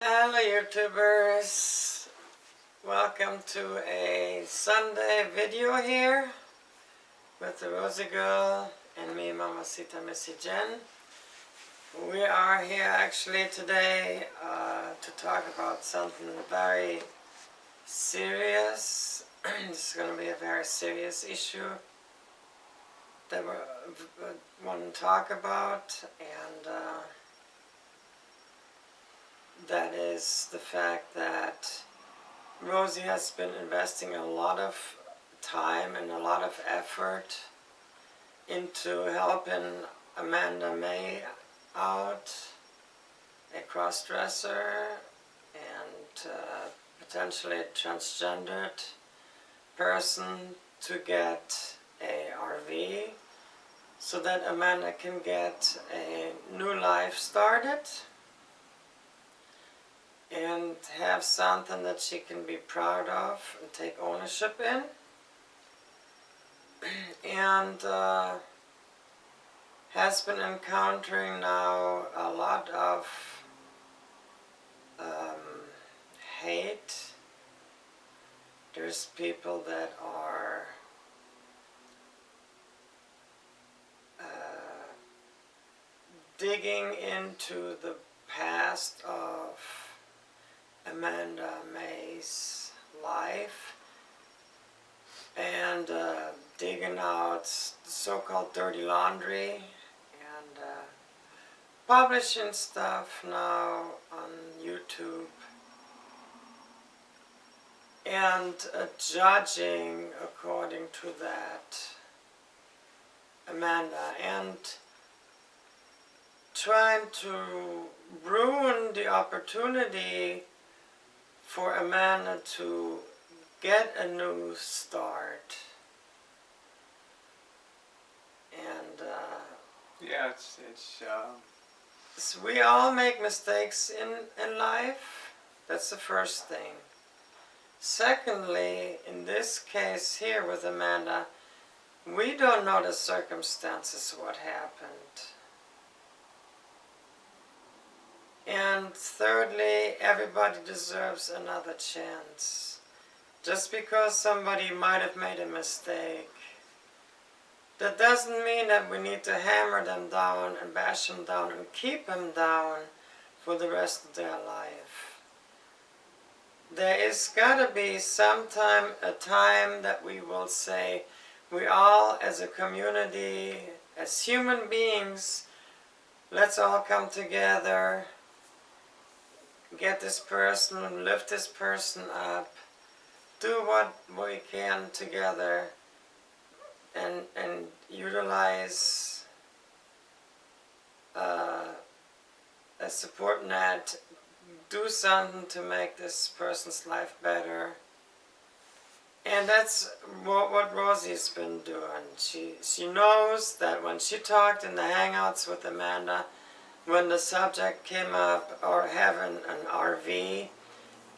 Hello YouTubers, welcome to a Sunday video here with the Rosie Girl and me, Mamacita Missy Jen. We are here actually today to talk about something very serious. This is going to be a very serious issue that we want to talk about, and that is the fact that Rosie has been investing a lot of time and a lot of effort into helping Amanda May out, a cross-dresser and potentially a transgendered person, to get a RV so that Amanda can get a new life started and have something that she can be proud of and take ownership in. And has been encountering now a lot of hate. There's people that are digging into the past of Amanda May's life and digging out so-called dirty laundry and publishing stuff now on YouTube and judging according to that Amanda, and trying to ruin the opportunity for Amanda to get a new start. And yeah, so we all make mistakes in life. That's the first thing. Secondly, in this case here with Amanda, we don't know the circumstances of what happened. And thirdly, everybody deserves another chance. Just because somebody might have made a mistake, that doesn't mean that we need to hammer them down and bash them down and keep them down for the rest of their life. There is gotta be a time that we will say, we all as a community, as human beings, let's all come together, get this person, lift this person up, do what we can together, and utilize a support net, do something to make this person's life better. And that's what Rosie's been doing. She knows that when she talked in the Hangouts with Amanda, when the subject came up, or having an RV,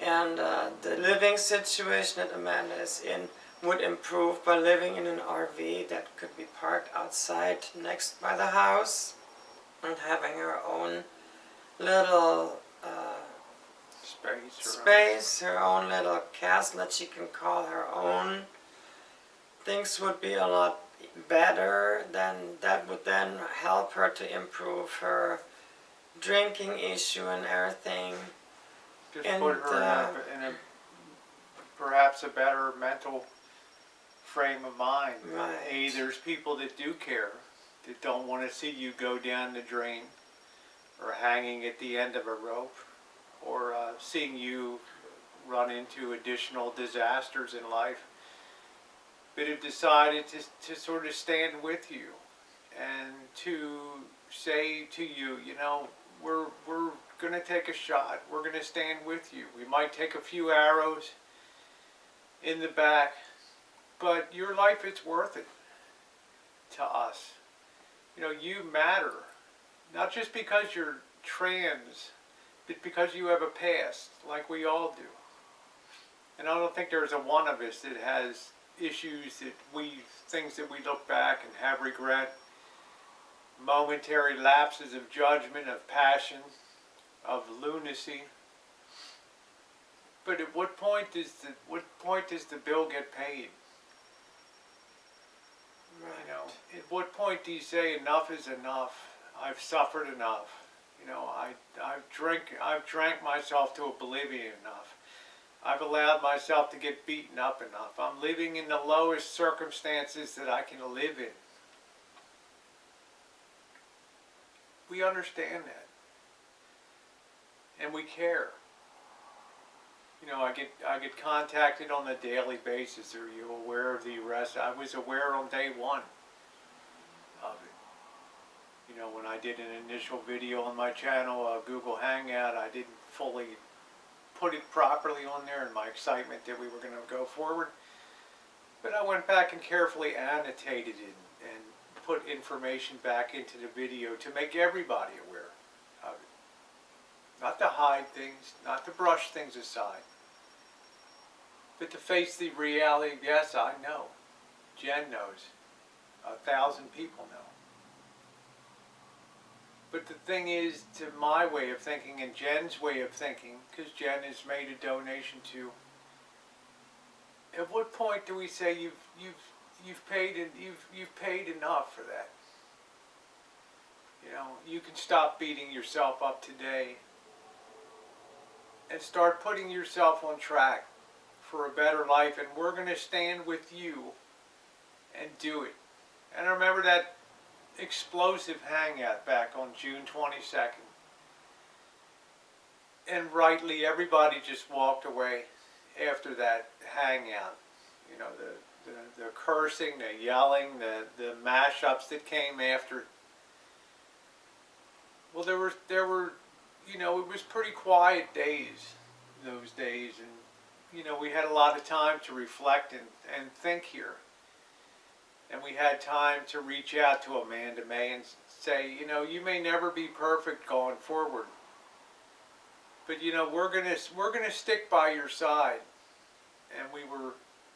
and the living situation that Amanda is in would improve by living in an RV that could be parked outside next by the house, and having her own little space, her own little castle that she can call her own. Things would be a lot better. Then that would then help her to improve her drinking issue and everything. Just put her in a perhaps a better mental frame of mind. Right. Hey, there's people that do care, that don't want to see you go down the drain, or hanging at the end of a rope, or seeing you run into additional disasters in life, but have decided to sort of stand with you and to say to you, you know, we're going to take a shot. We're going to stand with you. We might take a few arrows in the back, but your life is worth it to us. You know, you matter. Not just because you're trans, but because you have a past, like we all do. And I don't think there's a one of us that has issues things that we look back and have regret, momentary lapses of judgment, of passion, of lunacy, But at what point does the bill get paid? Right. You know, at what point do you say enough is enough? I've suffered enough. You know, I've drank myself to oblivion enough. I've allowed myself to get beaten up enough. I'm living in the lowest circumstances that I can live in. We understand that. And we care. You know, I get contacted on a daily basis. Are you aware of the arrest? I was aware on day one of it. You know, when I did an initial video on my channel, Google Hangout, I didn't fully put it properly on there in my excitement that we were going to go forward. But I went back and carefully annotated it and put information back into the video to make everybody aware of it. Not to hide things, not to brush things aside, but to face the reality. Yes, I know. Jen knows. 1,000 people know. But the thing is, to my way of thinking and Jen's way of thinking, because Jen has made a donation too, at what point do we say you've paid enough for that? You know, you can stop beating yourself up today and start putting yourself on track for a better life, and we're going to stand with you and do it. And I remember that explosive hangout back on June 22nd. And rightly, everybody just walked away after that hangout. You know, the cursing, the yelling, the mashups that came after. Well, there were, you know, it was pretty quiet days, those days, and you know, we had a lot of time to reflect and think here. And we had time to reach out to Amanda May and say, you know, you may never be perfect going forward, but you know, we're gonna stick by your side. And we were,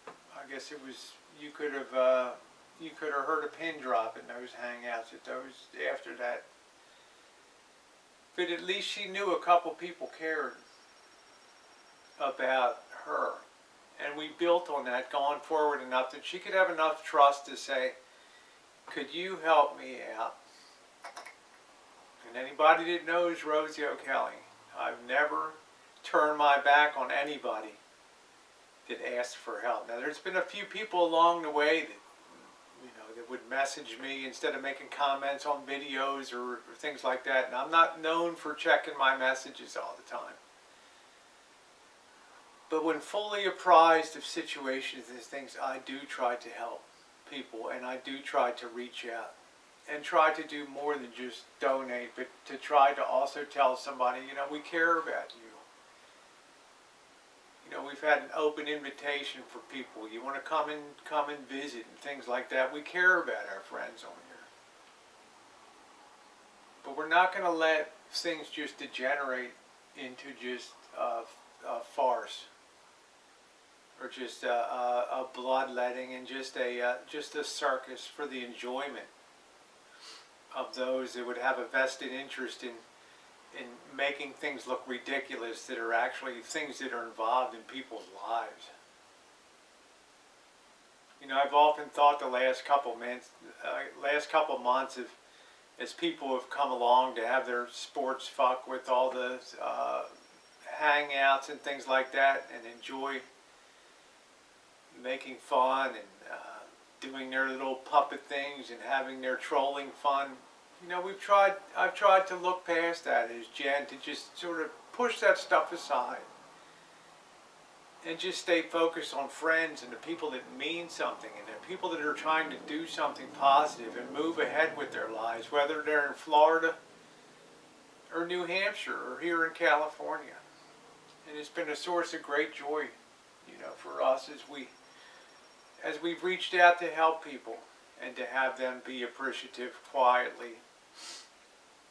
I guess it was, you could have heard a pin drop in those hangouts at those after that. But at least she knew a couple people cared about her. And we built on that going forward enough that she could have enough trust to say, could you help me out? And anybody that knows Rosie O'Kelly, I've never turned my back on anybody that asked for help. Now there's been a few people along the way that, you know, that would message me instead of making comments on videos or things like that. And I'm not known for checking my messages all the time. But when fully apprised of situations and things, I do try to help people, and I do try to reach out and try to do more than just donate, but to try to also tell somebody, you know, we care about you. You know, we've had an open invitation for people. You want to come and visit and things like that. We care about our friends on here. But we're not going to let things just degenerate into just a farce. Or just a bloodletting and just a circus for the enjoyment of those that would have a vested interest in making things look ridiculous that are actually things that are involved in people's lives. You know, I've often thought the last couple months of, as people have come along to have their sports fuck with all the hangouts and things like that and enjoy making fun and doing their little puppet things and having their trolling fun. You know, I've tried to look past that as Jen, to just sort of push that stuff aside and just stay focused on friends and the people that mean something and the people that are trying to do something positive and move ahead with their lives, whether they're in Florida or New Hampshire or here in California. And it's been a source of great joy, you know, for us as we've reached out to help people and to have them be appreciative quietly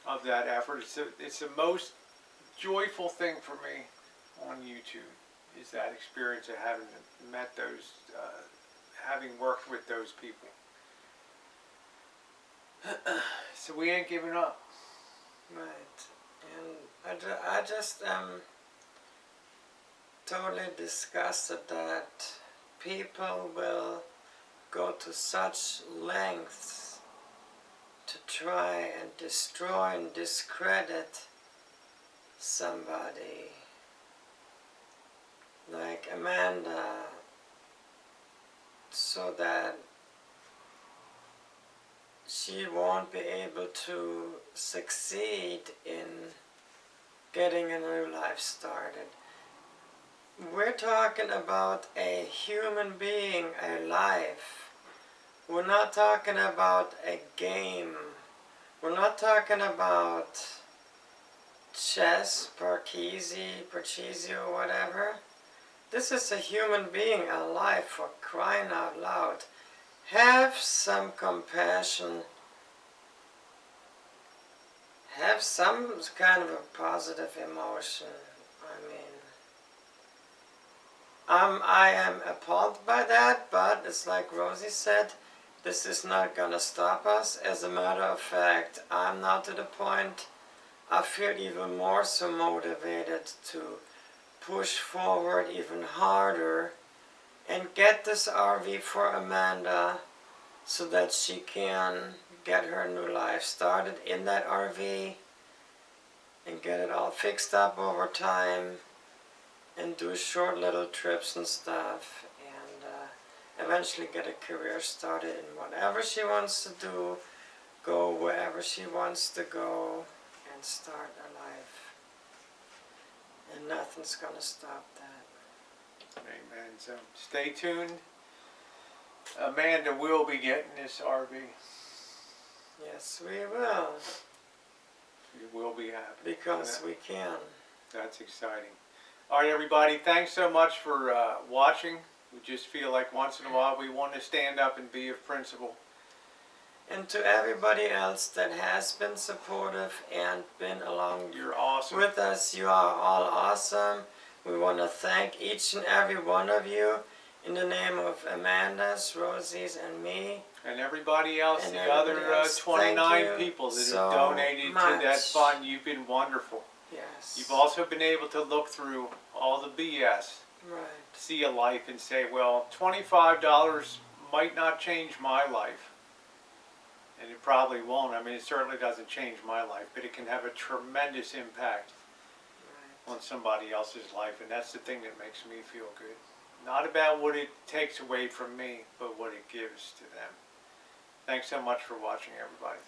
of that effort. It's the most joyful thing for me on YouTube, is that experience of having met those, having worked with those people. So we ain't giving up. Right. And I just to totally disgusted that people will go to such lengths to try and destroy and discredit somebody like Amanda, so that she won't be able to succeed in getting a new life started. We're talking about a human being, a life. We're not talking about a game. We're not talking about chess, Parcheesi, or whatever. This is a human being, a life, for crying out loud. Have some compassion. Have some kind of a positive emotion. I am appalled by that, but it's like Rosie said, this is not gonna stop us. As a matter of fact, I'm now to the point I feel even more so motivated to push forward even harder and get this RV for Amanda so that she can get her new life started in that RV and get it all fixed up over time and do short little trips and stuff, and eventually get a career started in whatever she wants to do, go wherever she wants to go, and start a life. And nothing's gonna stop that. Amen. So stay tuned. Amanda will be getting this RV. Yes, we will. You will be happy. Because we can. That's exciting. All right, everybody. Thanks so much for watching. We just feel like once in a while we want to stand up and be of principle. And to everybody else that has been supportive and been along You're awesome. with us, you are all awesome. We want to thank each and every one of you in the name of Amanda's, Rosie's, and me. And everybody else, And the other everybody else, 29 thank you people that so have donated to that much. fund. You've been wonderful. Yes. You've also been able to look through all the BS, Right. see a life and say, well, $25 might not change my life. And it probably won't. I mean, it certainly doesn't change my life, but it can have a tremendous impact on somebody else's life. And that's the thing that makes me feel good. Not about what it takes away from me, but what it gives to them. Thanks so much for watching, everybody.